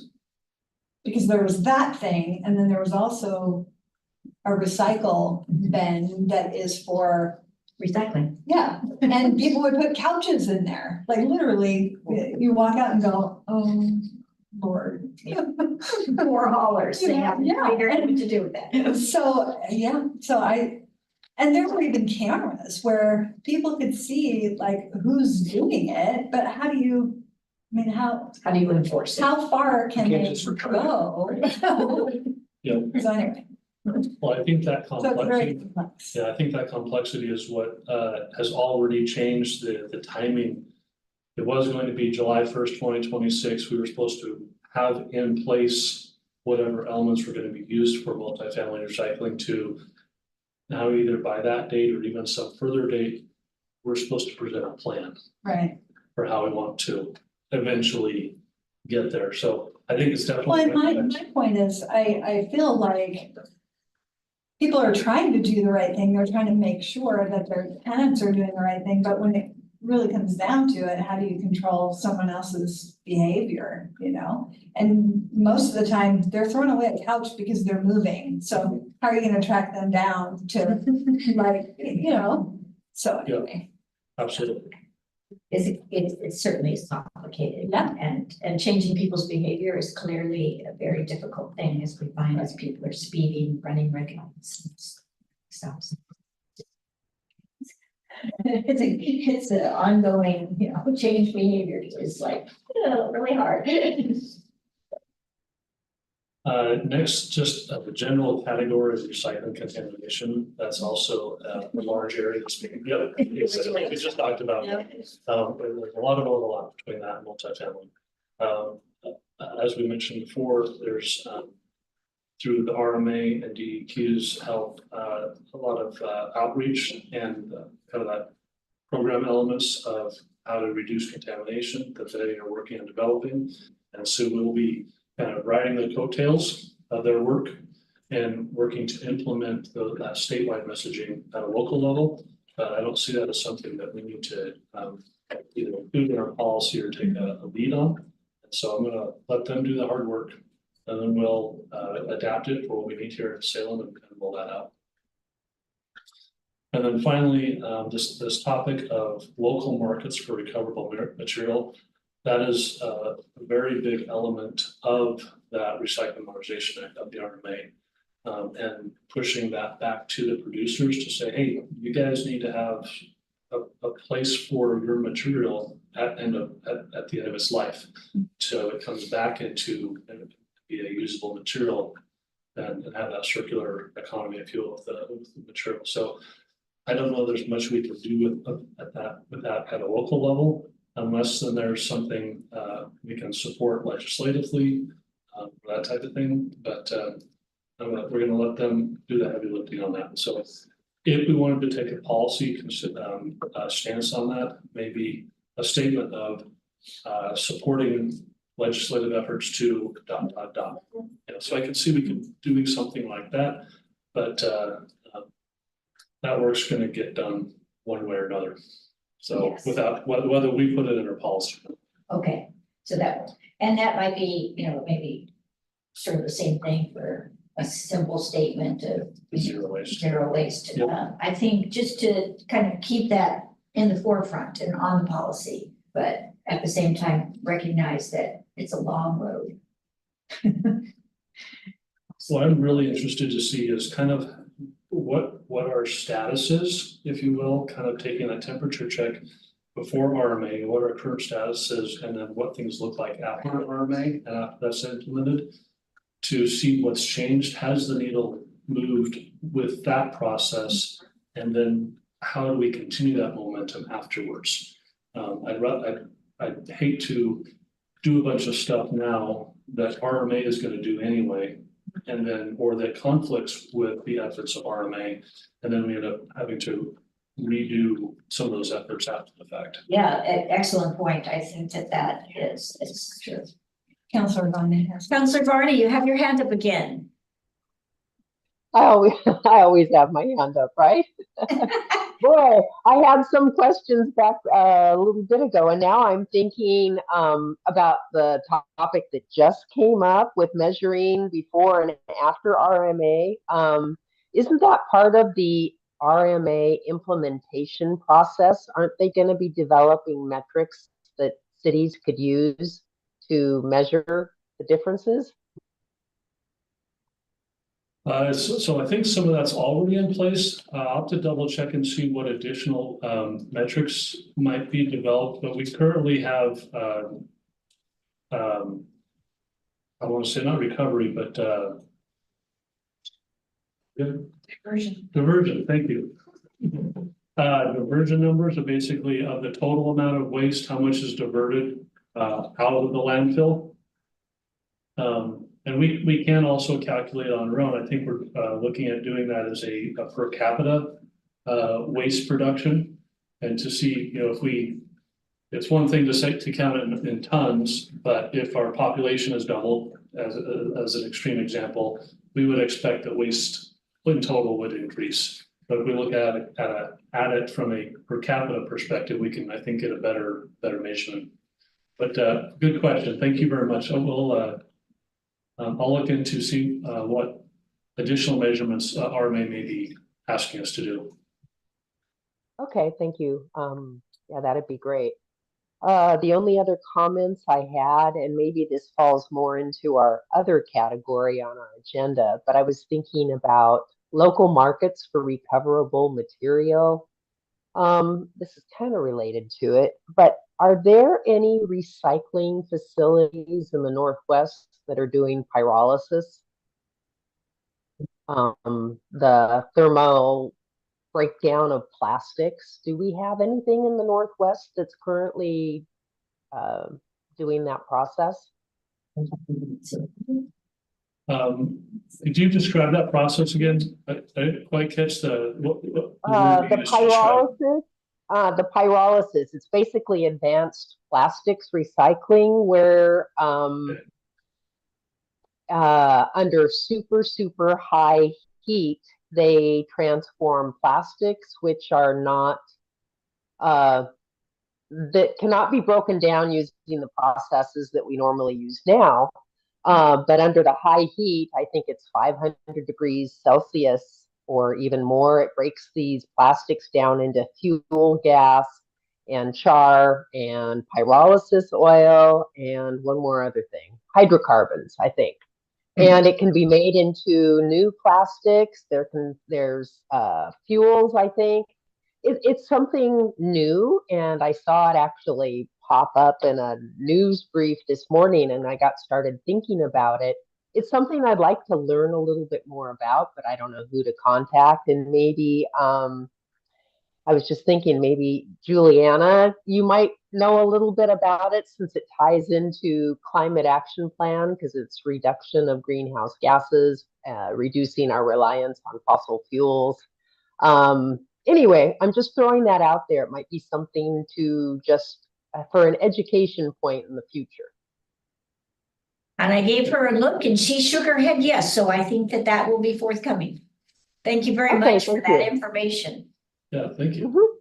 S6: because there was that thing and then there was also a recycle bin that is for,
S2: Recycling.
S6: yeah, and people would put couches in there, like literally, you walk out and go, oh, Lord.
S2: Poor haulers, they have to
S6: Yeah.
S2: figure out what to do with that.
S6: So, yeah, and there were even cameras where people could see like who's doing it, but how do you, I mean, how
S2: How do you enforce it?
S6: how far can
S4: You can't
S6: they
S4: just return it,
S6: go?
S4: Yeah.
S6: So anyway,
S4: Well, I think that
S6: so it's very
S4: complexity,
S6: complex.
S4: yeah, I think that complexity is what has already changed the timing It was going to be July 1st, 2026. We were supposed to have in place whatever elements were going to be used for multifamily recycling to now either by that date or even some further date, we're supposed to present a plan
S6: Right.
S4: for how we want to eventually get there. So I think it's
S6: Well,
S4: definitely.
S6: and my point is, I feel like people are trying to do the right thing. They're trying to make sure that their tenants are doing the right thing, but when it really comes down to it, how do you control someone else's behavior, you know? And most of the time, they're throwing away a couch because they're moving. So how are you gonna track them down to like, you know? So
S4: Yeah.
S6: anyway,
S4: Absolutely.
S2: It certainly is complicated.
S6: Yeah.
S2: And changing people's behavior is clearly a very difficult thing as we find as people are speeding, running red lights. Stops. It's an ongoing, you know, change behavior is like, really hard.
S4: Next, just a general category of recycling contamination. That's also a large area that's being, yep, we just talked about. There's a lot of overlap between that and multifamily. As we mentioned before, there's through the RMA and DEQ's help, a lot of outreach and kind of that program elements of how to reduce contamination that they are working on developing. And so we'll be kind of riding the coattails of their work and working to implement that statewide messaging at a local level. But I don't see that as something that we need to either include in our policy or take a lead on. And so I'm going to let them do the hard work, and then we'll adapt it for what we need here in Salem and roll that out. And then finally, this topic of local markets for recoverable material. That is a very big element of that Recycling Modernization Act of the RMA, and pushing that back to the producers to say, hey, you guys need to have a place for your material at the end of its life. So it comes back into be a usable material and have that circular economy, if you will, with the material. So I don't know there's much we can do with that at a local level. Unless then there's something we can support legislatively, that type of thing. But we're going to let them do the heavy lifting on that. So if we wanted to take a policy stance on that, maybe a statement of supporting legislative efforts to ... You know, so I can see we can doing something like that, but that work's going to get done one way or another. So
S2: Yes.
S4: without whether we put it in our policy.
S2: Okay, so that might be, you know, maybe sort of the same thing for a simple statement of
S4: Zero waste.
S2: zero waste.
S4: Yep.
S2: I think just to kind of keep that in the forefront and on the policy, but at the same time, recognize that it's a long road.
S4: What I'm really interested to see is kind of what our status is, if you will, kind of taking a temperature check before RMA, what our current status is, and then what things look like after RMA and after that's implemented, to see what's changed. Has the needle moved with that process, and then how do we continue that momentum afterwards? I'd hate to do a bunch of stuff now that RMA is going to do anyway, and then, or that conflicts with the efforts of RMA, and then we end up having to redo some of those efforts after the fact.
S2: Yeah, excellent point. I think that is true.
S6: Counselor Varney has.
S2: Counselor Varney, you have your hand up again.
S3: I always have my hand up, right? Boy, I had some questions back a little bit ago, and now I'm thinking about the topic that just came up with measuring before and after RMA. Isn't that part of the RMA implementation process? Aren't they going to be developing metrics that cities could use to measure the differences?
S4: So I think some of that's already in place. I'll have to double check and see what additional metrics might be developed, but we currently have I want to say not recovery, but diversion. Thank you. Diversion numbers are basically of the total amount of waste, how much is diverted out of the landfill. And we can also calculate on our own. I think we're looking at doing that as a per capita waste production. And to see, you know, it's one thing to say, to count it in tons, but if our population is doubled, as an extreme example, we would expect that waste in total would increase. But if we look at it from a per capita perspective, we can, I think, get a better measurement. But good question. Thank you very much. I'll look into see what additional measurements RMA may be asking us to do.
S3: Okay, thank you. Yeah, that'd be great. The only other comments I had, and maybe this falls more into our other category on our agenda, but I was thinking about local markets for recoverable material. This is kind of related to it, but are there any recycling facilities in the Northwest that are doing pyrolysis? The thermal breakdown of plastics. Do we have anything in the Northwest that's currently doing that process?
S4: Could you describe that process again? I didn't quite catch the word you
S3: The
S4: used to describe.
S3: pyrolysis, it's basically advanced plastics recycling where under super high heat, they transform plastics, which are not, that cannot be broken down using the processes that we normally use now. But under the high heat, I think it's 500 degrees Celsius or even more, it breaks these plastics down into fuel gas and char and pyrolysis oil and one more other thing, hydrocarbons, I think. And it can be made into new plastics. There's fuels, I think. It's something new, and I saw it actually pop up in a news brief this morning, and I got started thinking about it. It's something I'd like to learn a little bit more about, but I don't know who to contact. And maybe I was just thinking maybe Juliana, you might know a little bit about it since it ties into climate action plan because it's reduction of greenhouse gases, reducing our reliance on fossil fuels. Anyway, I'm just throwing that out there. It might be something to just for an education point in the future.
S2: And I gave her a look and she shook her head yes, so I think that will be forthcoming. Thank you very much for that information.
S4: Yeah, thank you.
S3: Mm-hmm.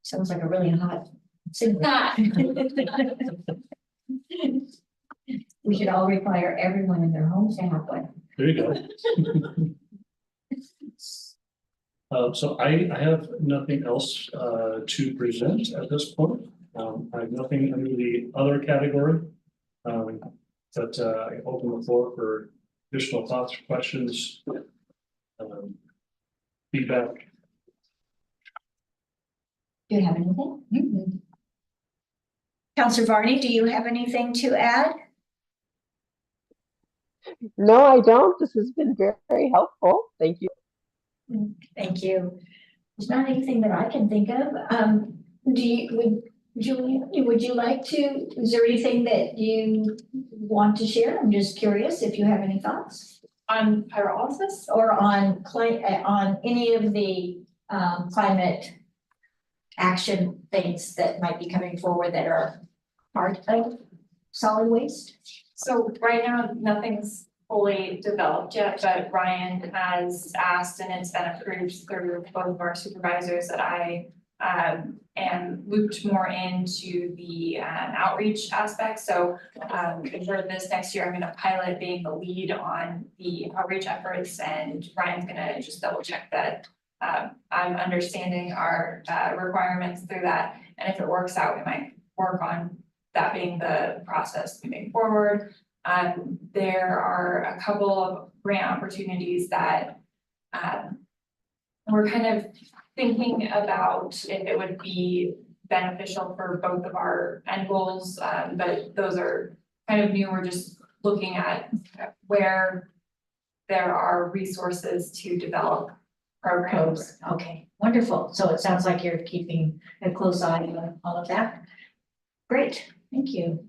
S2: Sounds like a really hot. We should all require everyone in their homes to have one.
S4: There you go. So I have nothing else to present at this point. I have nothing under the other category. But I open the floor for additional thoughts, questions, feedback.
S2: Do you have anything? Mm-hmm. Councilor Varney, do you have anything to add?
S3: No, I don't. This has been very, very helpful. Thank you.
S2: Thank you. There's not anything that I can think of. Julie, would you like to, is there anything that you want to share? I'm just curious if you have any thoughts.
S7: On pyrolysis?
S2: Or on any of the climate action things that might be coming forward that are part of solid waste?
S7: So right now, nothing's fully developed yet, but Ryan has asked and it's been approved through both of our supervisors that I am looped more into the outreach aspect. So for this next year, I'm going to pilot being the lead on the outreach efforts, and Ryan's going to just double check that I'm understanding our requirements through that. And if it works out, we might work on that being the process moving forward. There are a couple of grant opportunities that we're kind of thinking about if it would be beneficial for both of our end goals, but those are kind of new. We're just looking at where there are resources to develop programs.
S2: Okay, wonderful. So it sounds like you're keeping a close eye on all of that. Great, thank you.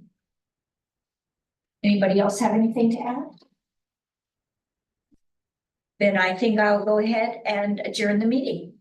S2: Anybody else have anything to add? Then I think I'll go ahead and adjourn the meeting.